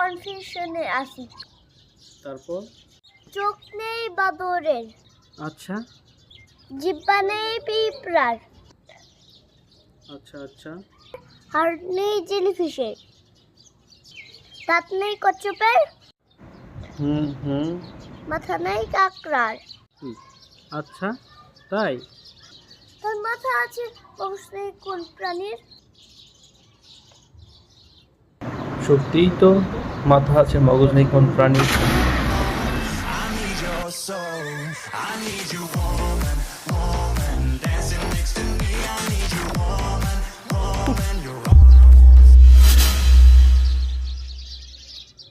কনফিউশনে আছি। তারপর? চোখ নেই বাদরের, আচ্ছা জিহ্বা নেই পিঁপড়ার, আচ্ছা আচ্ছা হাড় নেই জেলিফিশের, দাঁত নেই কচ্ছপের, হুম মাথা নেই কাকড়ার। আচ্ছা তাই? তার মাথা আছে, মগজ নেই কোন প্রাণীর? সত্যিই তো, মাথা আছে মগজ নেই কোন প্রাণীর। I need your soul. I need you, woman, woman.